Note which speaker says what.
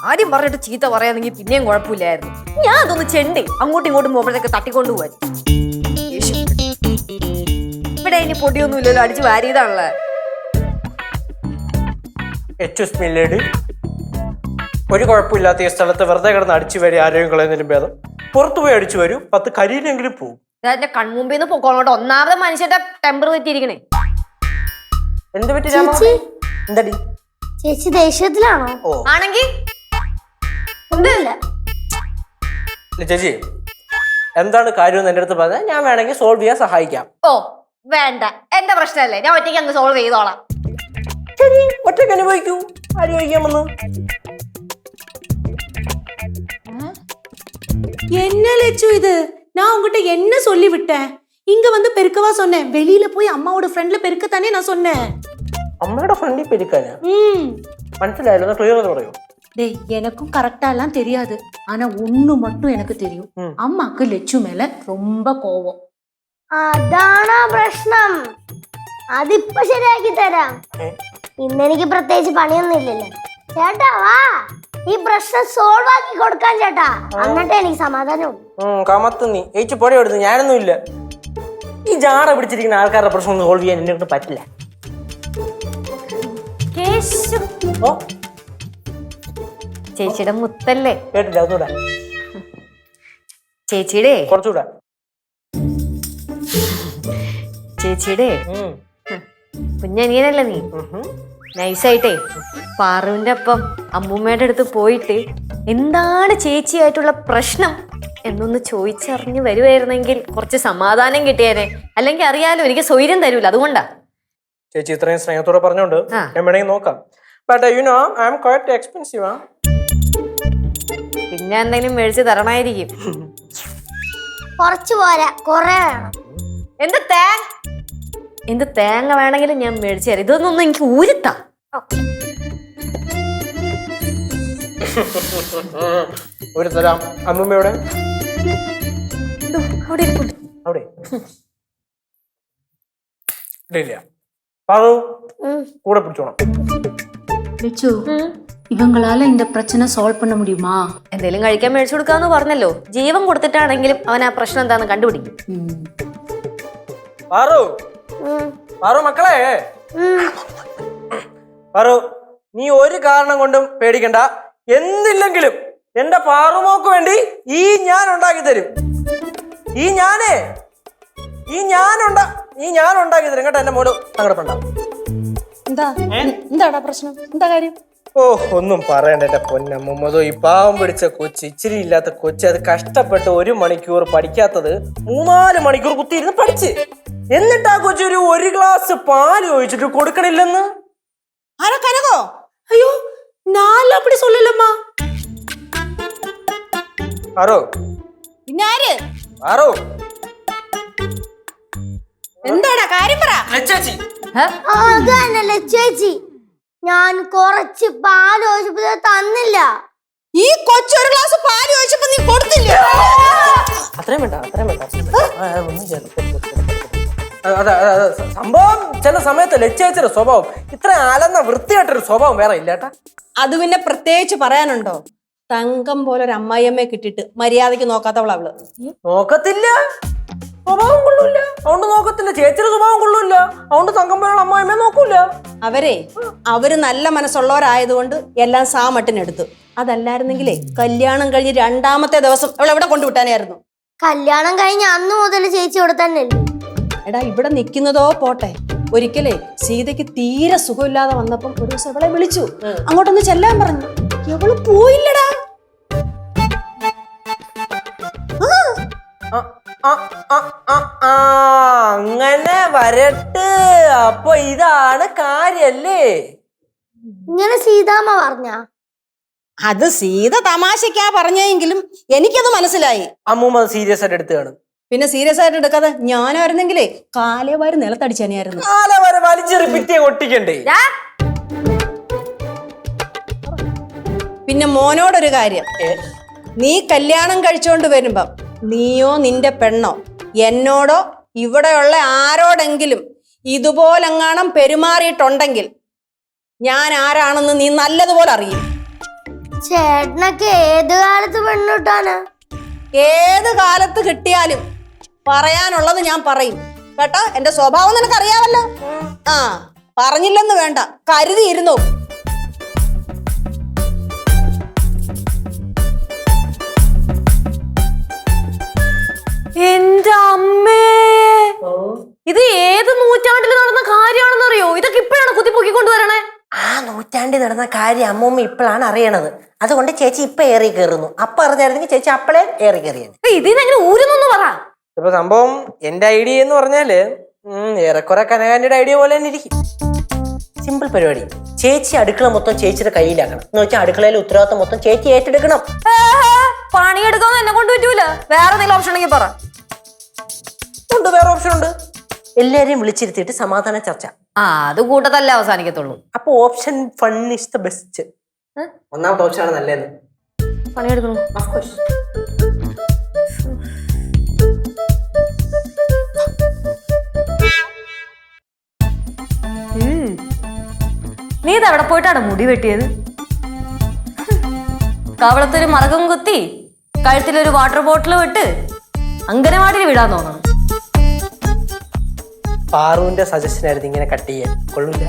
Speaker 1: ആദ്യം പറഞ്ഞിട്ട് ചീത്ത പറയാന്നെങ്കിൽ പിന്നെയും കുഴപ്പമില്ലായിരുന്നു. ഞാൻ അതൊന്ന് ചെണ്ടേ അങ്ങോട്ടും ഇങ്ങോട്ടും പോകുമ്പോഴത്തേക്ക് തട്ടിക്കൊണ്ടു പോവാൻ. ഇവിടെ ഇനി പൊടിയൊന്നും ഇല്ലല്ലോ, അടിച്ച് വാരിയതാണല്ലേ.
Speaker 2: ഒരു കുഴപ്പമില്ലാത്ത ഈ സ്ഥലത്ത് വെറുതെ കിടന്ന് അടിച്ചു വരി ആരോഗ്യം കളയുന്നതിനും ഭേദം പുറത്തു പോയി അടിച്ചു വരൂ, 10 കരിയിലെങ്കിലും പോകും.
Speaker 1: എന്റെ കൺമുമ്പിൽ നിന്ന് പൊക്കോളോട്ടോ. ഒന്നാമത് മനുഷ്യന്റെ ടെമ്പർ തെറ്റിയിരിക്കണേ.
Speaker 2: എന്ത് പറ്റി? എന്തടി
Speaker 3: ചേച്ചി ദേഷ്യത്തിലാണോ?
Speaker 1: ആണെങ്കി
Speaker 2: ചേച്ചി എന്താണ് കാര്യം എന്റെ അടുത്ത് പറഞ്ഞാൽ ഞാൻ വേണമെങ്കിൽ സോൾവ് ചെയ്യാൻ സഹായിക്കാം.
Speaker 1: ഓ വേണ്ട, എന്റെ പ്രശ്നമല്ലേ, ഞാൻ ഒറ്റയ്ക്ക് അങ്ങ് സോൾവ് ചെയ്തോളാം.
Speaker 2: ശരി, ഒറ്റയ്ക്ക് അനുഭവിക്കൂ. അനുഭവിക്കാമെന്ന്
Speaker 4: என்ன லட்சு இது? நான் உங்ககிட்ட என்ன சொல்லி விட்டேன்? இங்க வந்து பெருக்கவா சொன்னேன். வெளியில போய் அம்மாவோட ஃப்ரெண்ட்ல பெருக்கத்தானே நான் சொன்னேன்.
Speaker 2: അമ്മയുടെ ഫ്രണ്ടിൽ പെരുക്കാനാ? മനസ്സിലായല്ലോ, ക്ലിയർ എന്ന് പറയൂ.
Speaker 4: டேய், எனக்கும் கரெக்டா எல்லாம் தெரியாது. ஆனா ஒண்ணு மட்டும் எனக்கு தெரியும். அம்மாக்கு லட்சு மேல ரொம்ப கோவம்.
Speaker 3: അതാണ് പ്രശ്നം. അതിപ്പോ ശരിയാക്കി തരാം. ഇന്നെനിക്ക് പ്രത്യേകിച്ച് പണിയൊന്നും ഇല്ലല്ലോ. ചേട്ടാ വാ, ഈ പ്രശ്നം സോൾവ് ആക്കി കൊടുക്കാൻ ചേട്ടാ, എന്നിട്ട് എനിക്ക് സമാധാനം.
Speaker 2: കമത്ത് നീ ഏച്ചു പൊടി എടുത്ത് ഞാനൊന്നും ഇല്ല. ഈ ജാറ പിടിച്ചിരിക്കുന്ന ആൾക്കാരുടെ പ്രശ്നം സോൾവ് ചെയ്യാൻ എന്നെ കൊണ്ട് പറ്റില്ല.
Speaker 1: ചേച്ചിയുടെ മുത്തല്ലേ?
Speaker 2: കേട്ടില്ല, ഒന്നുകൂടെ.
Speaker 1: ചേച്ചിയുടെ
Speaker 2: കുറച്ചുകൂടെ.
Speaker 1: ചേച്ചിയുടെ കുഞ്ഞനിയനല്ലേ നീ? നൈസായിട്ടേ പാറുവിന്റെ ഒപ്പം അമ്മൂമ്മയുടെ അടുത്ത് പോയിട്ട് എന്താണ് ചേച്ചിയായിട്ടുള്ള പ്രശ്നം എന്നൊന്ന് ചോദിച്ചറിഞ്ഞ് വരുമായിരുന്നെങ്കിൽ കുറച്ച് സമാധാനം കിട്ടിയേനെ. അല്ലെങ്കിൽ അറിയാലോ എനിക്ക് സ്വൈര്യം തരൂല, അതുകൊണ്ടാ.
Speaker 2: ചേച്ചി ഇത്രയും സ്നേഹത്തോടെ പറഞ്ഞോണ്ട് ഞാൻ വേണമെങ്കിൽ നോക്കാം.
Speaker 1: പിന്നെ എന്തെങ്കിലും മേടിച്ച് തരണമായിരിക്കും.
Speaker 3: കുറച്ച് പോരാ, കൊറേ വേണം.
Speaker 1: എന്ത് തേങ്ങ വേണമെങ്കിലും ഞാൻ മേടിച്ചു തരാം. ഇതൊന്നും എനിക്ക് ഊരുത്താ.
Speaker 2: ഒരു തരാം. അമ്മൂമ്മയോടെ
Speaker 1: അവിടെ
Speaker 2: അവിടെ ഇല്ല. പാറു കൂടെ പിടിച്ചോണം.
Speaker 4: லட்சு, இவங்களால இந்த பிரச்சனை சால்வ் பண்ண முடியுமா?
Speaker 1: എന്തെങ്കിലും കഴിക്കാൻ മേടിച്ചു കൊടുക്കാന്ന് പറഞ്ഞല്ലോ. ജീവൻ കൊടുത്തിട്ടാണെങ്കിലും അവൻ ആ പ്രശ്നം എന്താന്ന് കണ്ടുപിടിക്കും.
Speaker 2: പാറു, പാറു മക്കളെ, പാറു നീ ഒരു കാരണം കൊണ്ടും പേടിക്കണ്ട. എന്തില്ലെങ്കിലും എന്റെ പാറുമോക്ക് വേണ്ടി ഈ ഞാൻ ഉണ്ടാക്കി തരും. ഈ ഞാൻ ഉണ്ടാക്കി തരും കേട്ടോ. എന്റെ മോള് സങ്കടപ്പെടാം.
Speaker 4: എന്താടാ പ്രശ്നം? എന്താ കാര്യം?
Speaker 2: ഓ ഒന്നും പറയണ്ട എന്റെ പൊന്നമ്മതോ. ഈ പാവം പിടിച്ച കൊച്ച്, ഇച്ചിരി ഇല്ലാത്ത കൊച്ച്, അത് കഷ്ടപ്പെട്ട് 1 മണിക്കൂർ പഠിക്കാത്തത് 3-4 മണിക്കൂർ കുത്തിയിരുന്ന് പഠിച്ച്, എന്നിട്ട് ആ കൊച്ചു ഒരു ഗ്ലാസ് പാല് ഒഴിച്ചിട്ട് കൊടുക്കണില്ലെന്ന്.
Speaker 4: ആരാ? കനകോ? അയ്യോ, ഞാൻ അപ്പടി சொல்லலம்மா.
Speaker 2: ആരോ?
Speaker 4: പിന്നാര്?
Speaker 2: ആരോ?
Speaker 4: എന്താടാ കാര്യം പറ.
Speaker 2: ചേച്ചി
Speaker 3: അതല്ലേ ചേച്ചി, ഞാൻ കുറച്ച് പാൽ ഒഴിച്ചപ്പോ തന്നില്ല.
Speaker 4: ഈ കൊച്ചു ഒരു ഗ്ലാസ് പാല് ഒഴിച്ചപ്പോ നീ കൊടുത്തില്ല.
Speaker 2: അത്രയും വേണ്ട. സംഭവം ചില സമയത്ത് ലച്ചേച്ചിയുടെ സ്വഭാവം ഇത്ര അലന്ന വൃത്തിയായിട്ടൊരു സ്വഭാവം വേറെ ഇല്ലേട്ടാ.
Speaker 5: അത് പിന്നെ പ്രത്യേകിച്ച് പറയാനുണ്ടോ? തങ്കം പോലെ ഒരു അമ്മായിയമ്മയെ കിട്ടിട്ട് മര്യാദക്ക് നോക്കാത്തവള അവള്.
Speaker 2: നോക്കത്തില്ല, സ്വഭാവം കൊള്ളൂല, അതുകൊണ്ട് നോക്കത്തില്ല. ചേച്ചിയുടെ സ്വഭാവം കൊള്ളൂല, അതുകൊണ്ട് തങ്കം പോലുള്ള അമ്മായിയമ്മയെ നോക്കൂല.
Speaker 5: അവര് നല്ല മനസ്സുള്ളവരായതുകൊണ്ട് എല്ലാം സാമട്ടിനെടുത്തു. അതല്ലായിരുന്നെങ്കിലേ കല്യാണം കഴിഞ്ഞ് 2ാമത്തെ ദിവസം അവൾ എവിടെ കൊണ്ടുവിട്ടാനായിരുന്നു.
Speaker 3: കല്യാണം കഴിഞ്ഞ അന്ന് മുതൽ ചേച്ചി ഇവിടെ തന്നെ.
Speaker 5: എടാ, ഇവിടെ നിൽക്കുന്നതോ പോട്ടെ, ഒരിക്കലേ സീതയ്ക്ക് തീരെ സുഖമില്ലാതെ വന്നപ്പം ഒരു ദിവസം ഇവളെ വിളിച്ചു, അങ്ങോട്ടൊന്ന് ചെല്ലാൻ പറഞ്ഞു. എവള് പോയില്ലടാ.
Speaker 2: അങ്ങനെ വരട്ടെ. അപ്പൊ ഇതാണ് കാര്യല്ലേ?
Speaker 3: ഇങ്ങനെ സീതാമ്മ പറഞ്ഞ?
Speaker 5: അത് സീത തമാശക്കാ പറഞ്ഞെങ്കിലും എനിക്കത് മനസ്സിലായി.
Speaker 2: അമ്മൂമ്മ സീരിയസ് ആയിട്ട് എടുത്ത് കാണും.
Speaker 5: പിന്നെ സീരിയസ് ആയിട്ട് എടുക്കാതെ ഞാനായിരുന്നെങ്കിലേ കാലേവാരി നിലത്തടിച്ചനെയായിരുന്നു.
Speaker 2: കാലേവാരി വലിച്ചെറി പിറ്റിയെ ഒട്ടിക്കണ്ടേ?
Speaker 5: പിന്നെ മോനോടൊരു കാര്യം, നീ കല്യാണം കഴിച്ചോണ്ട് വരുമ്പം നീയോ നിന്റെ പെണ്ണോ എന്നോടോ ഇവിടെയുള്ള ആരോടെങ്കിലും ഇതുപോലെങ്ങാണം പെരുമാറിയിട്ടുണ്ടെങ്കിൽ ഞാൻ ആരാണെന്ന് നീ നല്ലതുപോലെ അറിയും.
Speaker 3: ചേട്ടനൊക്കെ ഏത് കാലത്ത് പെണ്ണുട്ടാനാ?
Speaker 5: ഏത് കാലത്ത് കിട്ടിയാലും പറയാനുള്ളത് ഞാൻ പറയും കേട്ടോ. എന്റെ സ്വഭാവം നിനക്കറിയാവല്ലോ. ആ, പറഞ്ഞില്ലെന്ന് വേണ്ട, കരുതിയിരുന്നോ.
Speaker 1: എന്റെ അമ്മേ, ഇത് ഏത് നൂറ്റാണ്ടിൽ നടന്ന കാര്യമാണെന്നറിയോ? ഇതൊക്കെ ഇപ്പോഴാണ് കുത്തിപ്പൊക്കി കൊണ്ടുവരണേ.
Speaker 6: ആ നൂറ്റാണ്ടിൽ നടന്ന കാര്യം അമ്മൂമ്മ ഇപ്പോഴാണ് അറിയണത്. അതുകൊണ്ട് ചേച്ചി ഇപ്പൊ ഏറി കയറുന്നു. അപ്പൊ അറിഞ്ഞായിരുന്നെങ്കിൽ ചേച്ചി അപ്പളേ ഏറി കയറിയത്.
Speaker 1: ഇതിനെങ്ങനെ ഊരുന്നൊന്ന് പറ.
Speaker 2: ഇപ്പൊ സംഭവം എന്റെ ഐഡിയ എന്ന് പറഞ്ഞാല് ഏറെക്കുറെ കനകാന്റിയുടെ ഐഡിയ പോലെ തന്നെ ഇരിക്കും.
Speaker 6: സിമ്പിൾ പരിപാടി. ചേച്ചി അടുക്കള മൊത്തം ചേച്ചിയുടെ കയ്യിലാക്കണം. എന്ന് വെച്ചാൽ അടുക്കളയിലെ ഉത്തരവാദിത്തം മൊത്തം ചേച്ചി ഏറ്റെടുക്കണം.
Speaker 1: പണിയെടുക്കാന്ന് എന്നെ കൊണ്ട് പറ്റൂല. വേറെ എന്തെങ്കിലും ഓപ്ഷൻ ഉണ്ടെങ്കിൽ പറ.
Speaker 2: ഉണ്ട്, വേറെ ഓപ്ഷൻ ഉണ്ട്.
Speaker 6: എല്ലാരെയും വിളിച്ചിരുത്തിയിട്ട് സമാധാന ചർച്ച.
Speaker 1: ആ, അത് കൂട്ടത്തല്ലേ അവസാനിക്കത്തുള്ളൂ.
Speaker 6: അപ്പൊ option fun is the best.
Speaker 2: ഒന്നാമത്തെ ഓപ്ഷനാണ് നല്ലത്.
Speaker 1: പണിയെടുക്കണു. നീ ഇത് എവിടെ പോയിട്ടാണ് മുടി വെട്ടിയത്? കവളത്തൊരു മറകം കുത്തി കഴുത്തിലൊരു വാട്ടർ ബോട്ടിൽ വിട്ട് അങ്കനവാടിയിൽ വിടാൻ തോന്നണം.
Speaker 2: പാറുവിന്റെ സജഷൻ ആയിരുന്നു ഇങ്ങനെ കട്ട് ചെയ്യാൻ. കൊള്ളൂല.